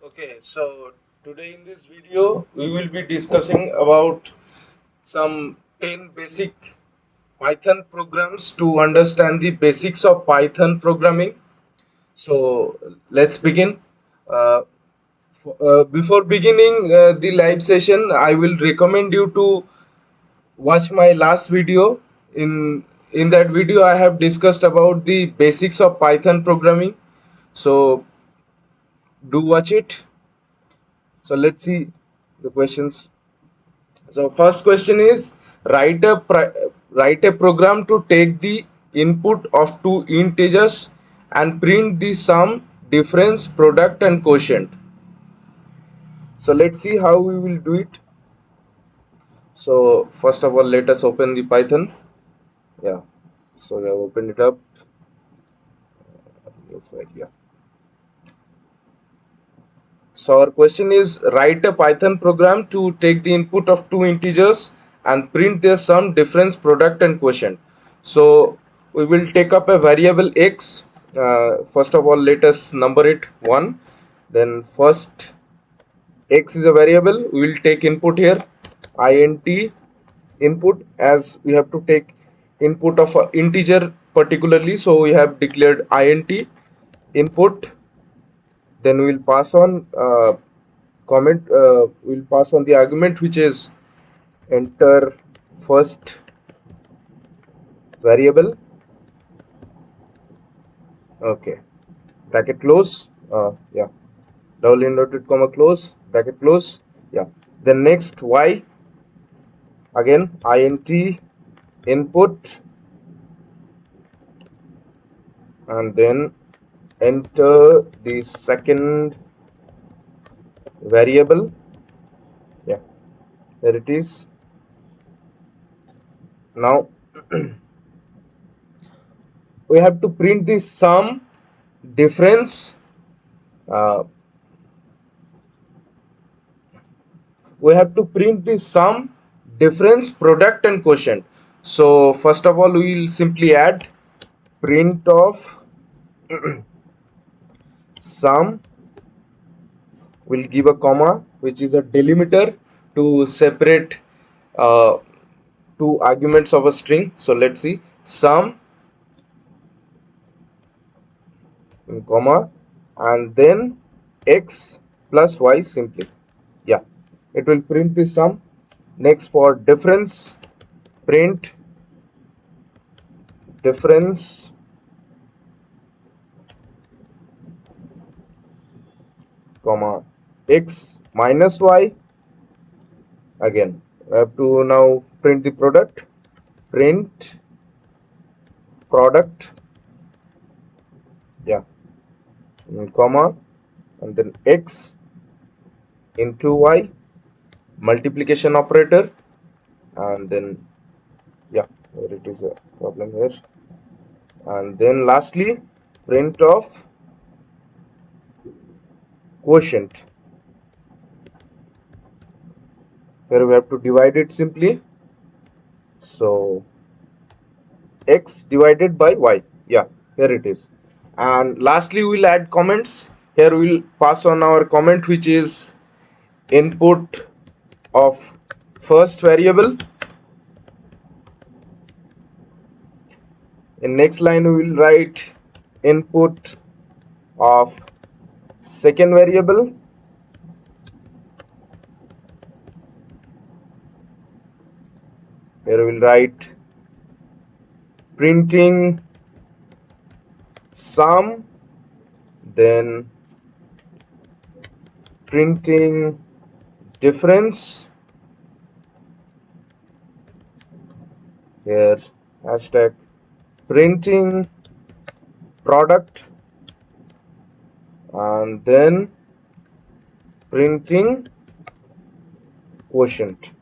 Okay, so today in this video we will be discussing about some 10 basic Python programs to understand the basics of Python programming. So let's begin. Uh, Before beginning the live session, I will recommend you to watch my last video. In that video, I have discussed about the basics of Python programming. So do watch it. So let's see the questions. So first question is write a program to take the input of two integers and print the sum, difference, product and quotient. So let's see how we will do it. So first of all, let us open the Python. Yeah. So we have opened it up. Yeah. So our question is write a Python program to take the input of two integers and print their sum, difference, product and quotient. So we will take up a variable x. First of all, let us number it 1. Then first x is a variable. We will take input here int input, as we have to take input of an integer particularly. So we have declared int input. Then we will pass on we'll pass on the argument, which is enter first variable. Okay, bracket close. Yeah, double inverted comma close, bracket close. Yeah, then next y, again int input, and then enter the second variable. Yeah, there it is. Now we have to print the sum, difference, we have to print the sum, difference, product and quotient. So first of all, we will simply add print of sum. We'll give a comma, which is a delimiter to separate two arguments of a string. So let's see, sum, comma, and then x plus y simply. Yeah, it will print the sum. Next, for difference, print difference, comma, x minus y. Again, I have to now print the product, print product, yeah, comma, and then x into y, multiplication operator, and then yeah, there it is a problem here. And then lastly, print of quotient. Here we have to divide it simply. So x divided by y. Yeah, here it is. And lastly, we'll add comments. Here we'll pass on our comment, which is input of first variable. In next line, we will write input of second variable. Here we will write printing sum, then printing difference, here hashtag printing product, and then printing quotient.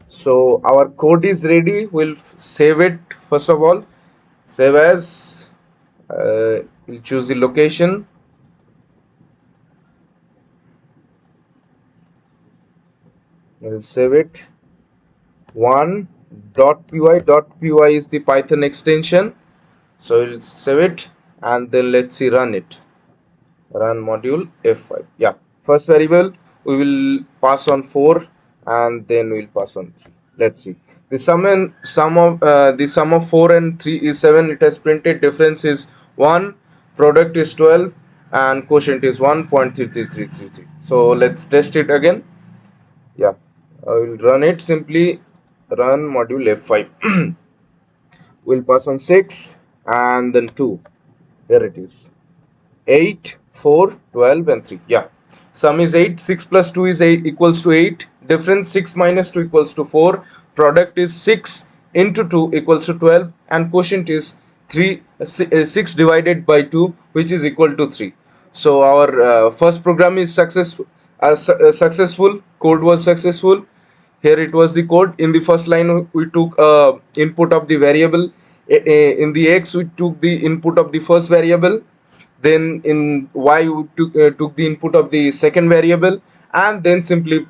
So our code is ready. We'll save it. First of all, save as, we'll choose the location. We'll save it. 1.py is the Python extension. So we'll save it and then let's see, run it. run module F5. Yeah, first variable we will pass on 4 and then we'll pass on 3. Let's see. The sum of 4 and 3 is 7. It has printed. Difference is 1. Product is 12 and quotient is 1.33333. So let's test it again. Yeah, I will run it. Simply run module F5. We'll pass on 6 and then 2. Here it is. 8, 4, 12 and 3. Yeah, sum is 8. 6 plus 2 is 8 equals to 8. Difference 6 minus 2 equals to 4. Product is 6 into 2 equals to 12 and quotient is 6 divided by 2, which is equal to 3. So our first program is successful. Successful code was successful. Here it was the code. In the first line we took input of the variable. In the x we took the input of the first variable. Then in y we took the input of the second variable, and then simply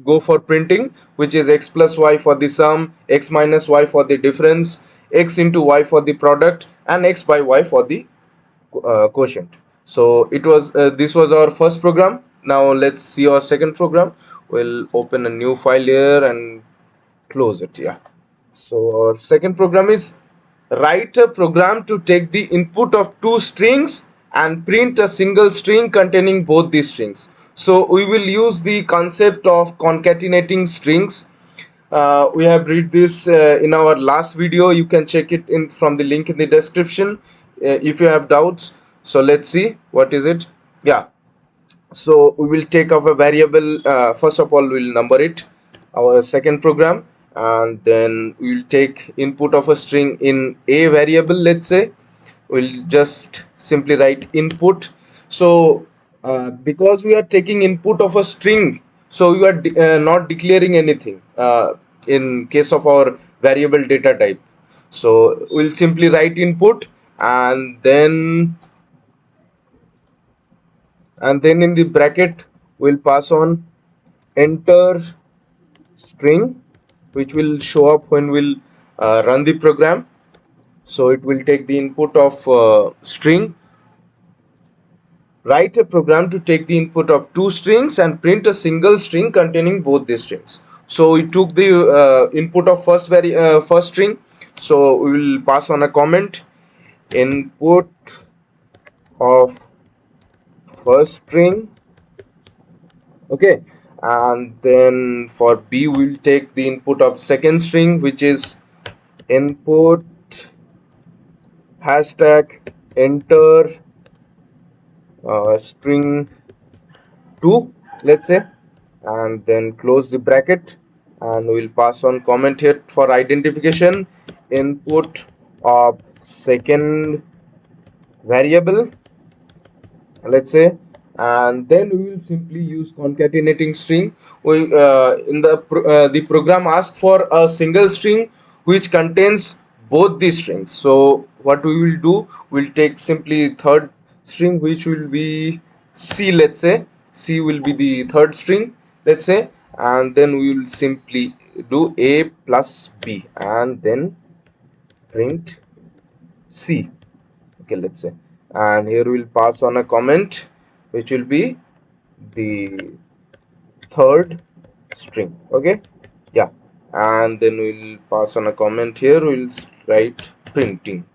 go for printing, which is x plus y for the sum, x minus y for the difference, x into y for the product, and x by y for the quotient. So it was this was our first program. Now let's see our second program. We'll open a new file here and close it. Yeah, so our second program is write a program to take the input of two strings and print a single string containing both the strings. So we will use the concept of concatenating strings. We have read this in our last video. You can check it in from the link in the description if you have doubts. So let's see what is it. Yeah, so we will take of a variable. First of all, we'll number it, our second program, and then we'll take input of a string in a variable. Let's say we'll just simply write input. So because we are taking input of a string, so we are not declaring anything in case of our variable data type. So we'll simply write input, and then in the bracket we'll pass on enter string, which will show up when we'll run the program. So it will take the input of string. Write a program to take the input of two strings and print a single string containing both the strings. So we took the input of first string. So we will pass on a comment input of first string. Okay, and then for B we'll take the input of second string, which is input hashtag enter string 2, let's say, and then close the bracket, and we'll pass on comment here for identification input of second variable, let's say, and then we will simply use concatenating string. We in the program asks for a single string which contains both the strings. So what we will do, we'll take simply third string, which will be C. Let's say C will be the third string, let's say, and then we will simply do A plus B and then print C. Okay, let's say, and here we'll pass on a comment which will be the third string. Okay, yeah, and then we'll pass on a comment here. We'll write printing.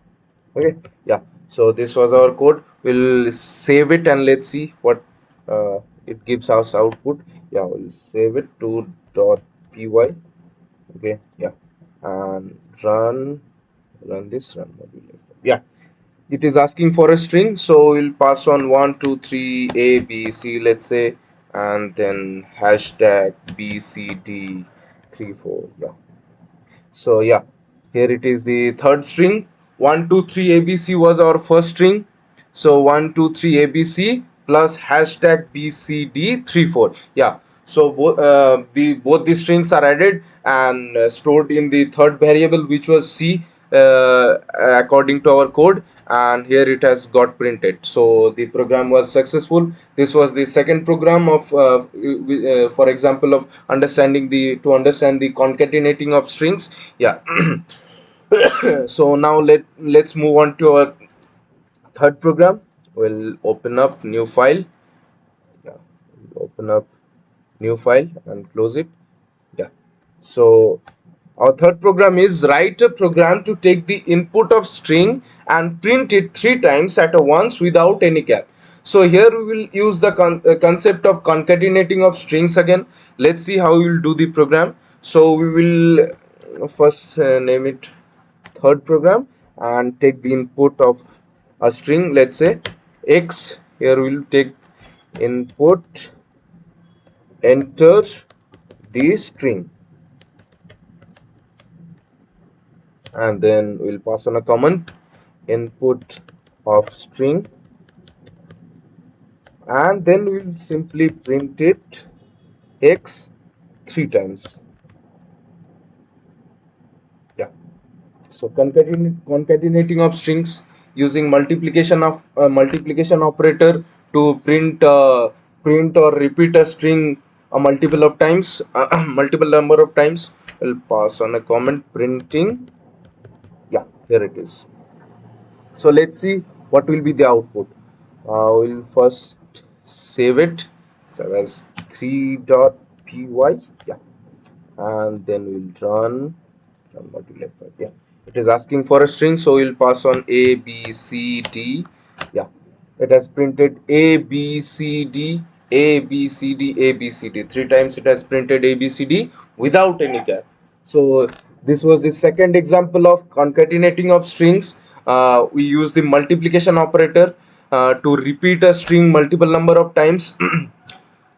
Okay, yeah, so this was our code. We'll save it and let's see what it gives us output. Yeah, we'll save it to .py. Okay, yeah, and run this, run module. Yeah, it is asking for a string, so we'll pass on 1 2 3 a b c, let's say, and then hashtag bcd 34. Yeah, so yeah, here it is the third string. 1 2 3 abc was our first string, so 1 2 3 abc plus hashtag bcd 34. Yeah, so both the strings are added and stored in the third variable, which was c, according to our code, and here it has got printed. So the program was successful. This was the second program of for example of understand the concatenating of strings. Yeah. So now let's move on to our third program. we'll open up new file. Yeah, we'll open up new file and close it. Yeah, so our third program is write a program to take the input of string and print it 3 times at a once without any cap. So here we will use the concept of concatenating of strings again. Let's see how we will do the program. So we will first name it third program and take the input of a string, let's say x. Here we will take input, enter the string, and then we'll pass on a comment input of string, and then we'll simply print it x 3 times. Yeah, so concatenating of strings using multiplication operator to print or repeat a string a multiple of times, multiple number of times. We'll pass on a comment printing. Yeah, here it is. So let's see what will be the output. We'll first save it, save as 3.py. Yeah, and then we'll run what will left. Yeah, it is asking for a string, so we'll pass on a b c d. Yeah, it has printed a b c d, a b c d, a b c d 3 times. It has printed a b c d without any cap. So this was the second example of concatenating of strings. We use the multiplication operator to repeat a string multiple number of times.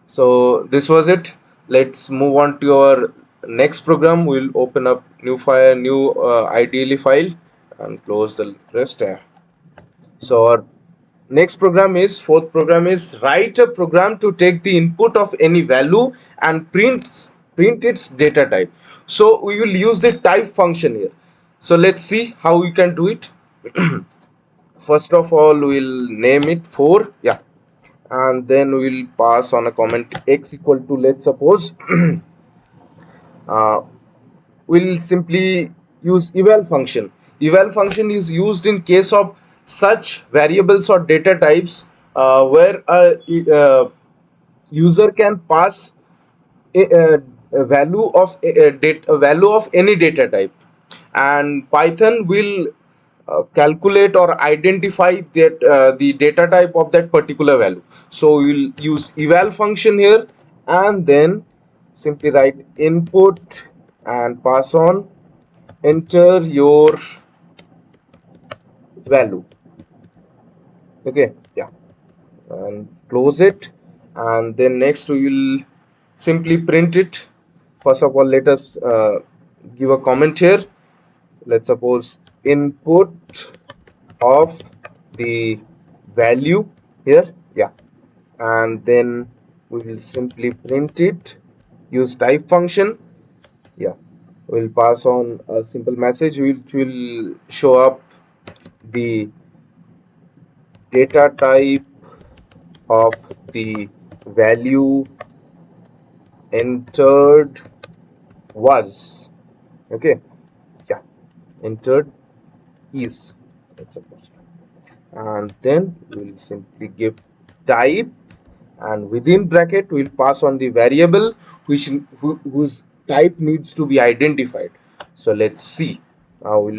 So this was it. Let's move on to our next program. We'll open up new file, new ideally file, and close the rest. So our next program is fourth program is write a program to take the input of any value and print its data type. So we will use the type function here. So let's see how we can do it. First of all, we'll name it 4. Yeah, and then we'll pass on a comment x equal to, let's suppose, uh, we'll simply use eval function. Eval function is used in case of such variables or data types where user can pass a value of a value of any data type, and Python will calculate or identify that the data type of that particular value. So we'll use eval function here, and then simply write input and pass on enter your value. Okay, yeah, and close it, and then next we will simply print it. First of all, let us give a comment here. Let's suppose input of the value here. Yeah, and then we will simply print it, use type function. Yeah, we'll pass on a simple message which will show up the data type of the value entered was. Okay, yeah, entered is, let's suppose, and then we'll simply give type, and within bracket we'll pass on the variable whose type needs to be identified. So let's see. I will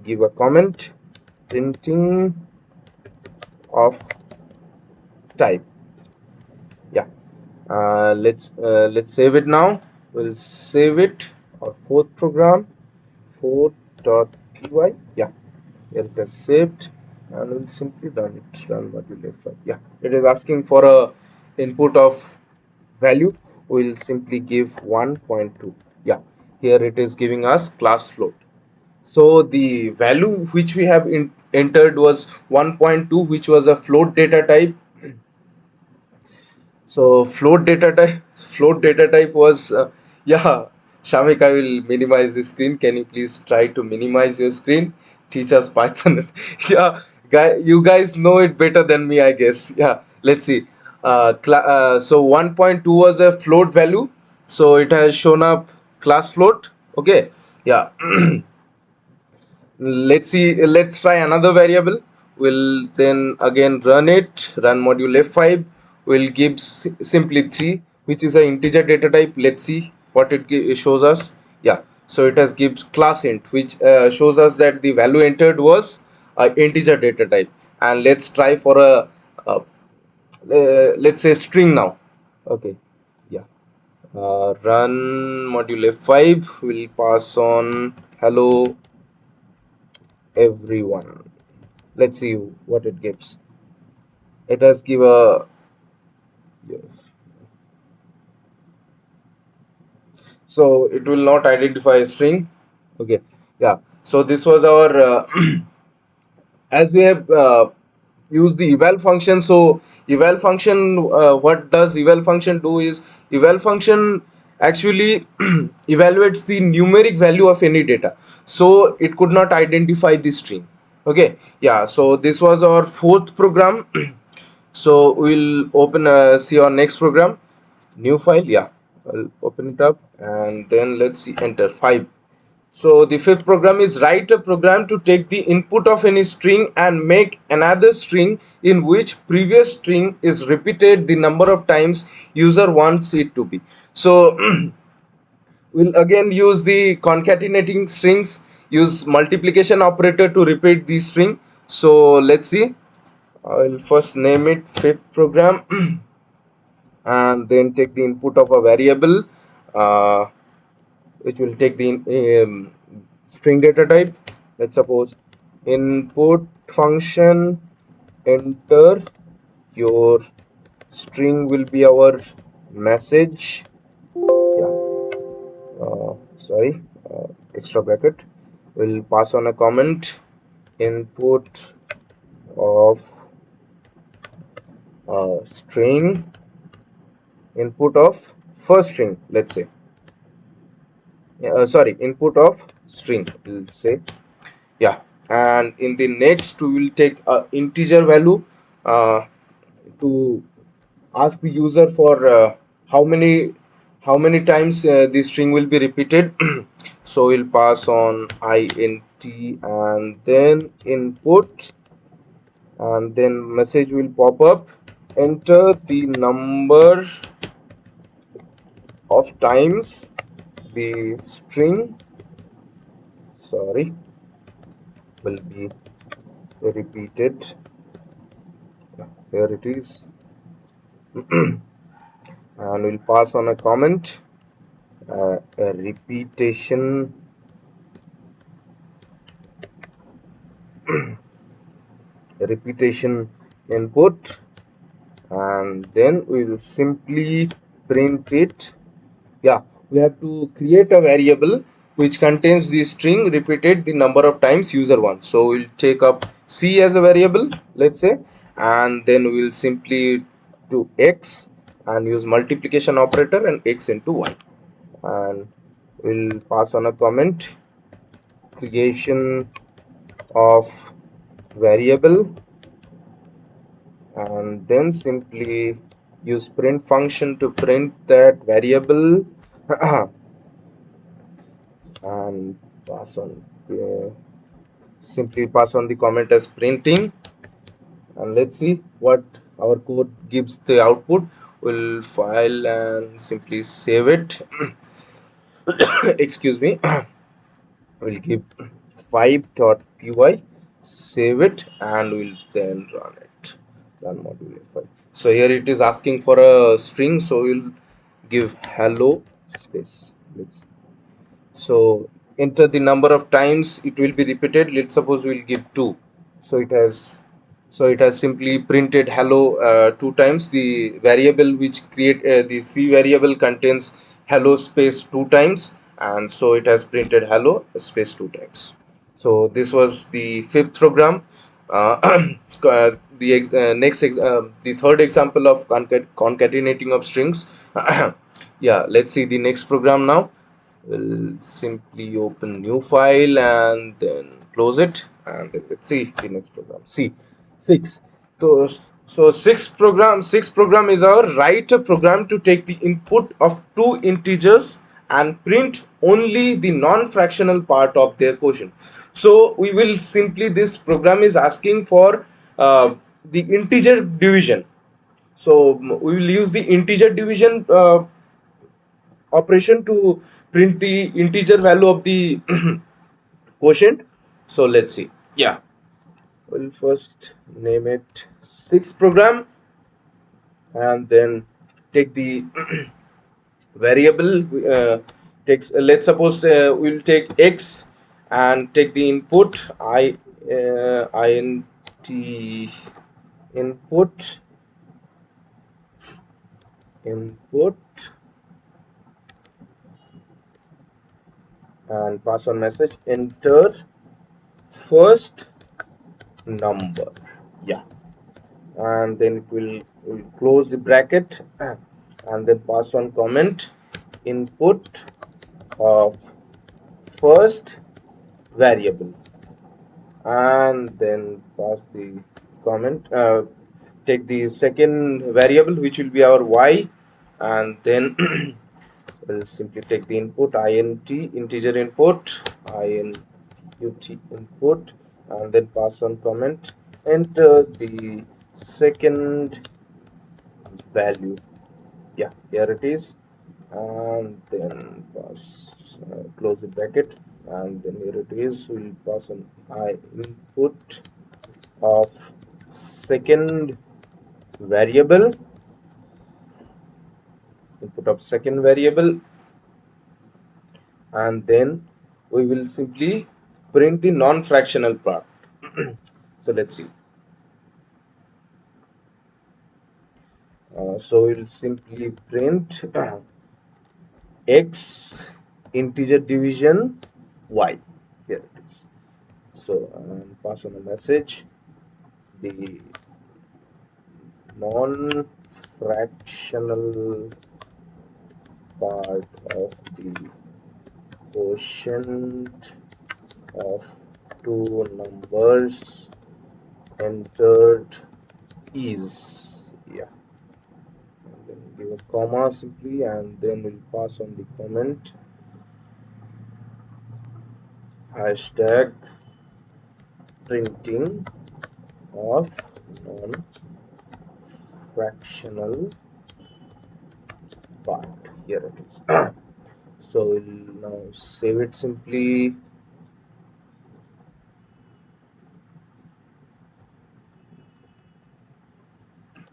give a comment printing of type. Yeah, let's save it now. We'll save it. Our fourth program, 4.py. Yeah, it is saved, and we'll simply run it. Run what we left. Yeah, it is asking for a input of value. We'll simply give 1.2. Yeah, here it is giving us class float. So the value which we have entered was 1.2, which was a float data type. So float data type was yeah. Shamik, I will minimize the screen. Can you please try to minimize your screen? Teach us Python. Yeah, you guys know it better than me, I guess. Yeah, let's see. So 1.2 was a float value, so it has shown up class float. Okay, yeah. Let's see. Let's try another variable. We'll then again run module f5 will give simply 3, which is an integer data type. Let's see what it shows us. Yeah, so it has gives class int, which shows us that the value entered was integer data type. And let's try for a let's say string now. Okay, yeah, run module f5 will pass on hello everyone. Let's see what it gives. It has give a, yes, so it will not identify a string. Okay, yeah, so this was our as we have used the eval function. So eval function, what does eval function do is, eval function actually evaluates the numeric value of any data, so it could not identify the string. Okay, yeah, so this was our fourth program. So we'll open see our next program, new file. Yeah, I'll open it up and then let's see, enter 5. So the fifth program is, write a program to take the input of any string and make another string in which previous string is repeated the number of times user wants it to be. So we'll again use the concatenating strings, use multiplication operator to repeat the string. So let's see, I'll first name it fifth program and then take the input of a variable which will take the string data type. Let's suppose input function, enter your string will be our message. Yeah, sorry, extra bracket. We'll pass on a comment, input of string, input of first string, let's say. Sorry, input of string, we'll say. Yeah, and in the next we will take a integer value to ask the user for how many times the string will be repeated. So we'll pass on int and then input, and then message will pop up, enter the number of times the string, sorry, will be repeated. Here it is. And we'll pass on a comment, a repetition input, and then we will simply print it. Yeah, we have to create a variable which contains the string repeated the number of times user wants. So we'll take up c as a variable, let's say, and then we'll simply do x and use multiplication operator and x into y, and we'll pass on a comment, creation of variable, and then simply use print function to print that variable. And pass on simply pass on the comment as printing, and let's see what our code gives the output. We'll file and simply save it. Excuse me. We'll give 5.py, save it, and we'll then run module f5. So here it is asking for a string, so we'll give hello space. Let's, so enter the number of times it will be repeated. Let's suppose we'll give 2. So it has simply printed hello 2 times. The variable which create the c variable contains hello space 2 times, and so it has printed hello space 2 times. So this was the fifth program. The third example of concatenating of strings. Yeah, let's see the next program now. We'll simply open new file and then close it, and let's see the next program. See, 6. So sixth program is our, write a program to take the input of two integers and print only the non-fractional part of their quotient. So we will simply, this program is asking for the integer division. So we will use the integer division operation to print the integer value of the quotient. So let's see. Yeah, we'll first name it 6 program, and then take the variable, takes let's suppose we'll take x and take the input int input and pass on message, enter first number. Yeah, and then it will close the bracket and then pass on comment, input of first variable, and then pass the comment, take the second variable which will be our y, and then we'll simply take the input int integer input input, and then pass on comment, enter the second value. Yeah, here it is, and then pass, close the bracket, and then here it is, we'll pass on input of second variable, and then we will simply print the non-fractional part. So let's see. So we'll simply print x integer division y. Here it is. So pass on a message, the non-fractional part of the quotient of two numbers entered is, yeah, and then give a comma simply, and then we'll pass on the comment, hashtag printing of non-fractional part. Here it is. So we'll now save it simply.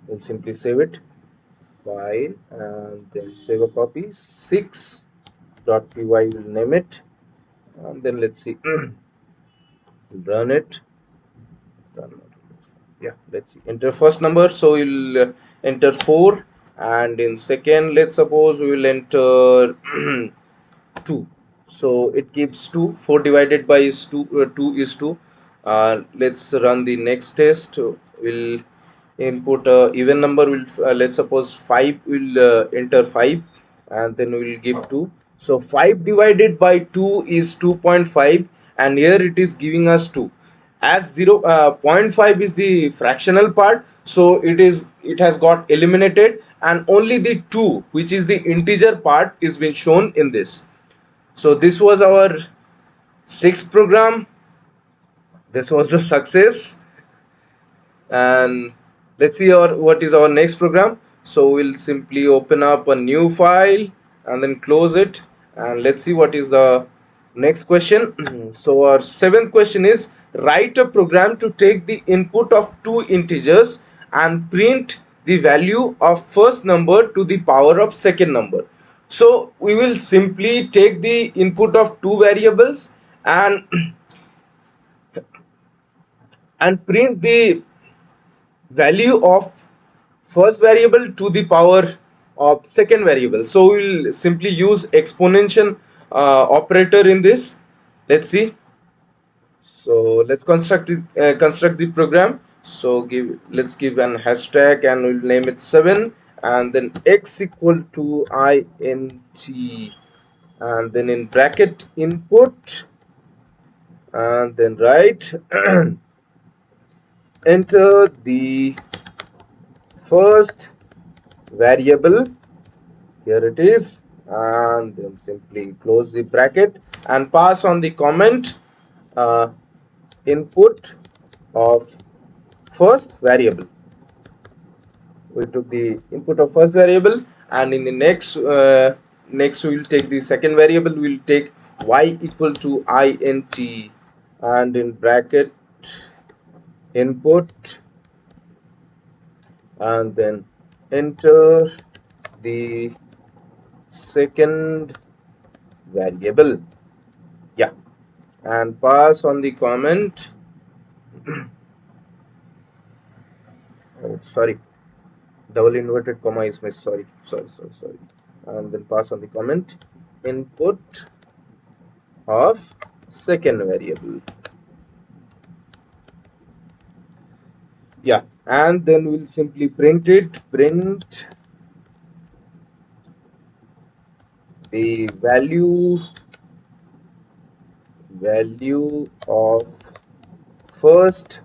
We'll simply save it, file, and then save a copy, 6.py will name it, and then let's see. Run it. Yeah, let's see, enter first number, so we'll enter 4, and in second, let's suppose we will enter 2. So it gives 2. 4 divided by is 2, 2 is 2. Let's run the next test. We'll input even number, will let's suppose 5, will enter 5, and then we will give 2. So 5 divided by 2 is 2.5, and here it is giving us 2. As 0.5 is the fractional part, so it has got eliminated, and only the 2, which is the integer part, is been shown in this. So this was our 6th program. This was a success, and let's see what is our next program. So we'll simply open up a new file and then close it, and let's see what is the next question. So our 7th question is, write a program to take the input of two integers and print the value of first number to the power of second number. So we will simply take the input of two variables and print the value of first variable to the power of second variable. So we'll simply use exponential operator in this. Let's see. So let's construct the program. So let's give an hashtag, and we'll name it 7, and then x equal to int, and then in bracket input, and then write enter the first variable. Here it is, and then simply close the bracket and pass on the comment input of first variable. We took the input of first variable, and in the next we will take the second variable. We will take y equal to int, and in bracket input, and then enter the second variable. Yeah, and pass on the comment. Oh, sorry, double inverted comma is missed. Sorry. And then pass on the comment input of second variable. Yeah, and then we'll simply print the value of first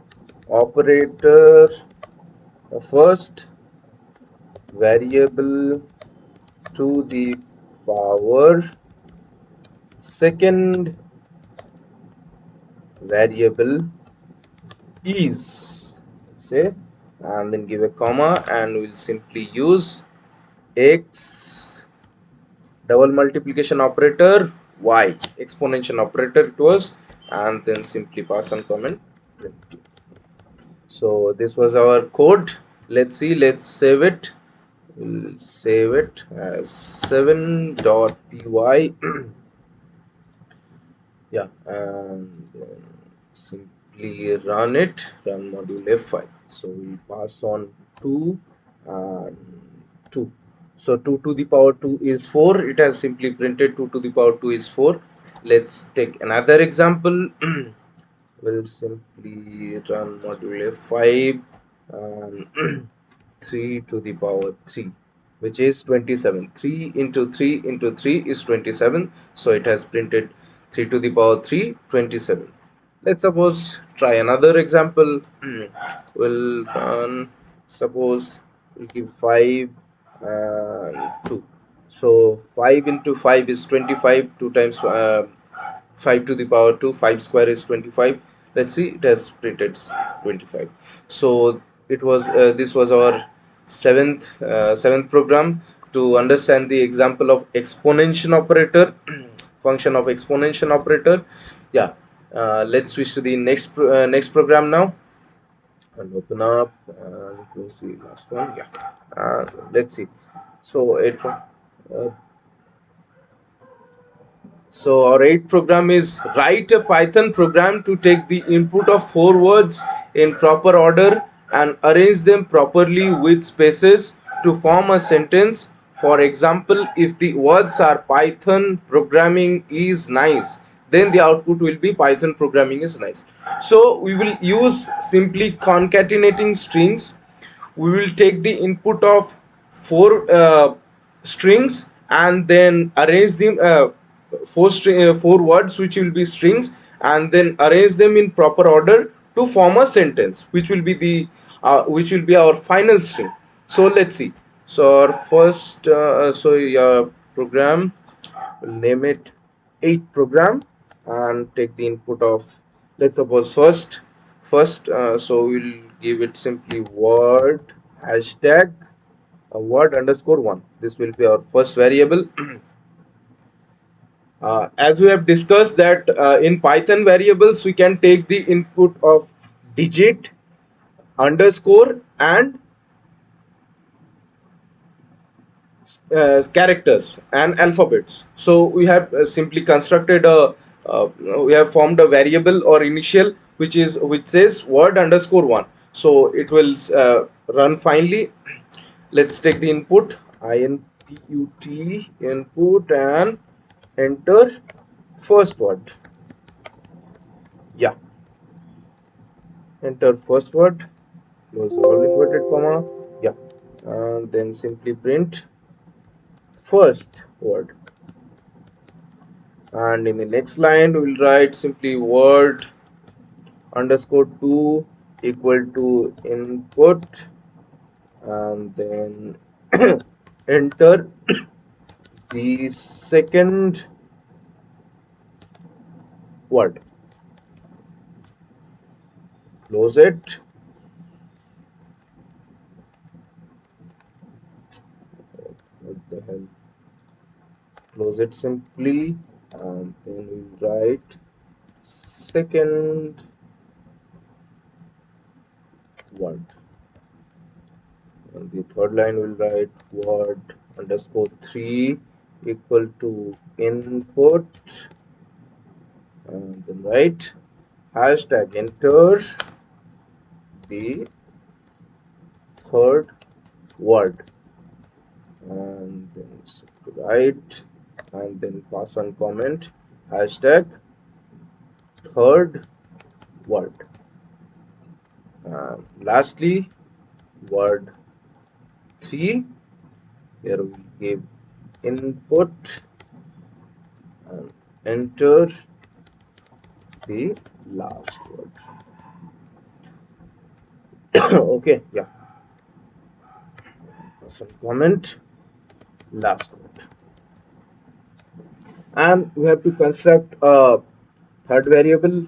operator, first variable to the power second variable is, say, and then give a comma, and we'll simply use x double multiplication operator, y exponential operator it was, and then simply pass on comment print. So this was our code. Let's see, let's save it. We'll save it as 7.py. Yeah, and then simply run it, run module f5. So we pass on 2 and 2. So 2 to the power 2 is 4. It has simply printed 2 to the power 2 is 4. Let's take another example. We'll simply run module f5 and 3 to the power 3, which is 27. 3 into 3 into 3 is 27. So it has printed 3 to the power 3, 27. Let's suppose try another example. We'll suppose we'll give 5 and 2. So 5 into 5 is 25. 2 times 5 to the power 2, 5 square is 25. Let's see, it has printed 25. So it was this was our seventh program to understand the example of exponential operator, function of exponential operator. Yeah, let's switch to the next program now, and open up and close the last one. Yeah, let's see. So so our eighth program is write a Python program to take the input of 4 words in proper order and arrange them properly with spaces to form a sentence. For example, if the words are Python programming is nice, then the output will be Python programming is nice. So we will use simply concatenating strings. We will take the input of 4 strings and then arrange them, 4 words which will be strings, and then arrange them in proper order to form a sentence which will be the which will be our final string. So let's see. So our first your program, we'll name it 8 program and take the input of, let's suppose, first so we'll give it simply word hashtag word underscore 1. This will be our first variable. As we have discussed that in Python variables we can take the input of digit, underscore, and characters and alphabets. So we have simply constructed a we have formed a variable or initial which says word underscore 1. So it will run finally. Let's take the input input and enter first word. Yeah, enter first word, close all inverted comma. Yeah, and then simply print first word, and in the next line we will write simply word underscore 2 equal to input, and then enter the second word. Close it. What the hell? Close it simply, and then we write second word. And the third line will write word underscore 3 equal to input, and then write hashtag enter the third word, and then write and then pass on comment hashtag third word. Lastly, word 3, here we give input and enter the last word. Okay, yeah, some comment last word, and we have to construct a third variable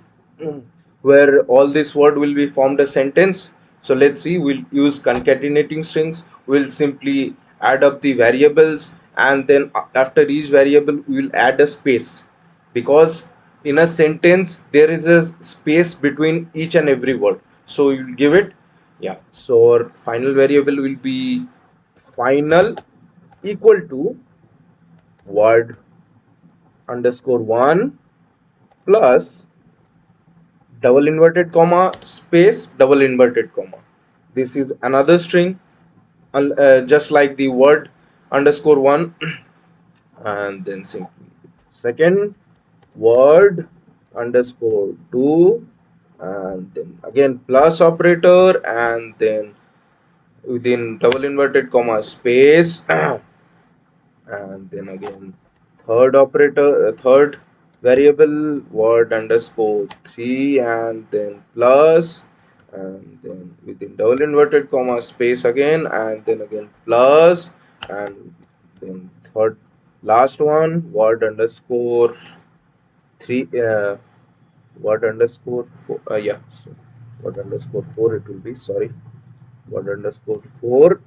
where all this word will be formed a sentence. So let's see, we'll use concatenating strings. We'll simply add up the variables, and then after each variable we will add a space, because in a sentence there is a space between each and every word. So we will give it, yeah, so our final variable will be final equal to word underscore 1 plus double inverted comma space double inverted comma. This is another string, just like the word underscore 1, and then simply second word underscore 2, and then again plus operator, and then within double inverted comma space and then again third operator, third variable word underscore 3, and then plus, and then within double inverted comma space again, and then again plus, and then third last one word underscore 3, word underscore 4, yeah, so word underscore 4 it will be, sorry, word underscore 4,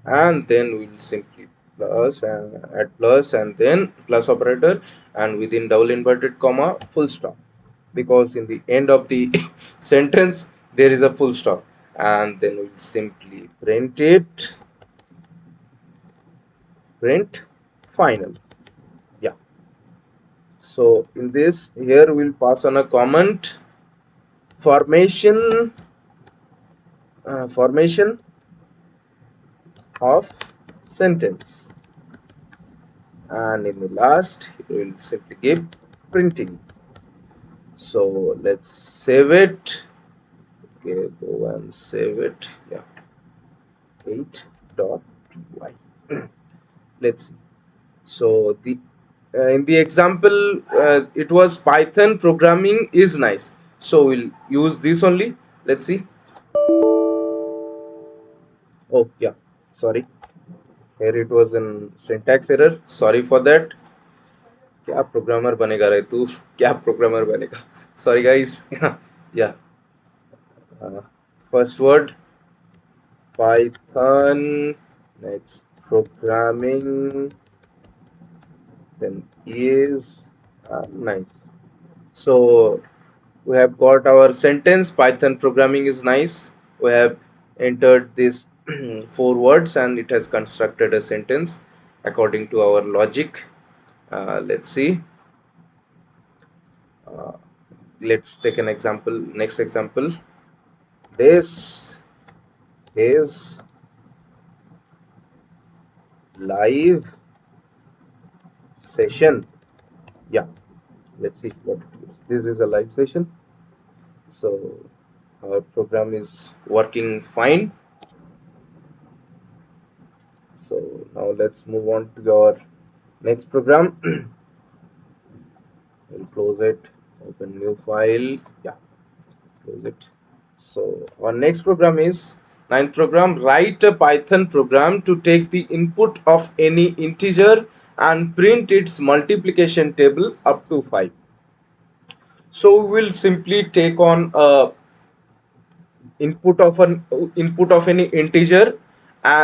and then we'll simply plus and add plus and then plus operator, and within double inverted comma full stop, because in the end of the sentence there is a full stop, and then we'll simply print final. Yeah, so in this here we'll pass on a comment formation of sentence, and in the last we'll simply give printing. So let's save it. Okay, go and save it. Yeah, 8.py. Let's see. So the in the example it was Python programming is nice, so we'll use this only. Let's see. Oh yeah, sorry, here it was in syntax error, sorry for that. क्या programmer बनेगा रे तू, क्या programmer बनेगा, sorry guys. Yeah, first word Python, next programming, then is nice. So we have got our sentence Python programming is nice. We have entered this 4 words and it has constructed a sentence according to our logic. Let's see. Let's take an example. Next example. This is live session. Yeah, let's see what it is. This is a live session, so our program is working fine. So now let's move on to our next program. We'll close it, open new file. Yeah, close it. So our next program is ninth program. Write a Python program to take the input of any integer and print its multiplication table up to 5. So we will simply take on input of any integer,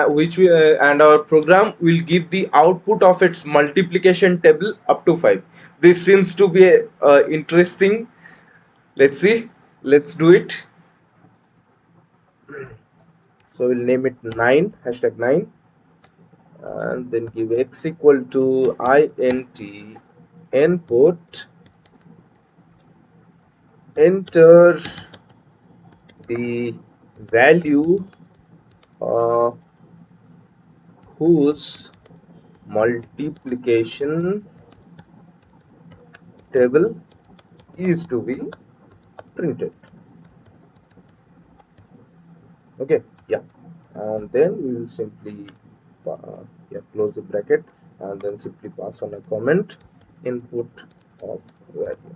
which we and our program will give the output of its multiplication table up to 5. This seems to be interesting. Let's see, let's do it. So we'll name it 9 #9, and then give x equal to int input, enter the value uh, whose multiplication table is to be printed. Okay, yeah, and then we will simply close the bracket, and then simply pass on a comment input of value,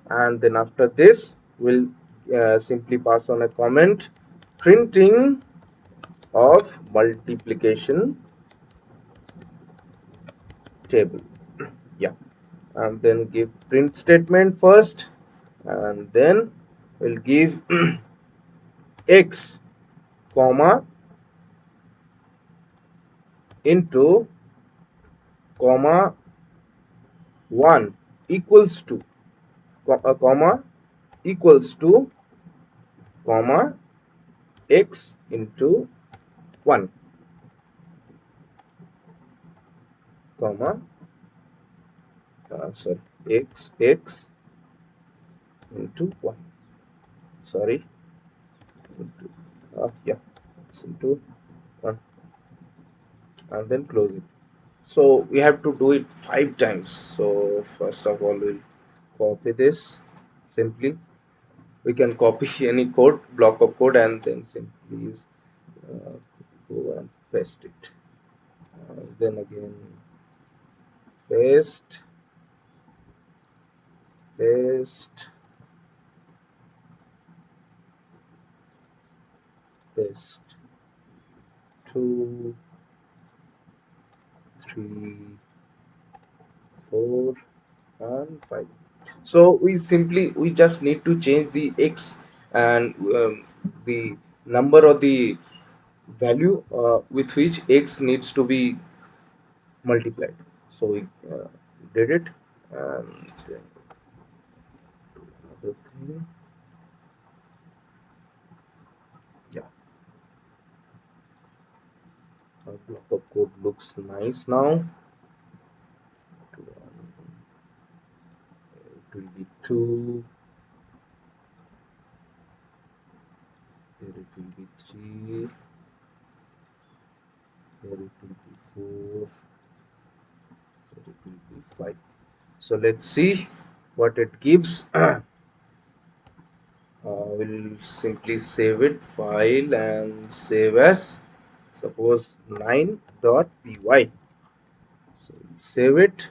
and then after this we'll simply pass on a comment printing of multiplication table. Yeah, and then give print statement first, and then we'll give x comma into comma 1 equals to comma equals to comma x into 1 comma sorry, x into 1, sorry, into yeah, x into 1, and then close it. So we have to do it 5 times. So first of all, we'll copy this. Simply we can copy any code, block of code, and then simply uh, go and paste it, then again paste, paste, paste, 2, 3, 4, and 5. So we just need to change the x and the number or the value with which x needs to be multiplied. So we did it, and then another thing, yeah, our block of code looks nice now. It will be 2, here it will be 3, here it will be 4, here it will be 5. So let's see what it gives. We'll simply save it, file, and save as suppose 9.py. So save it,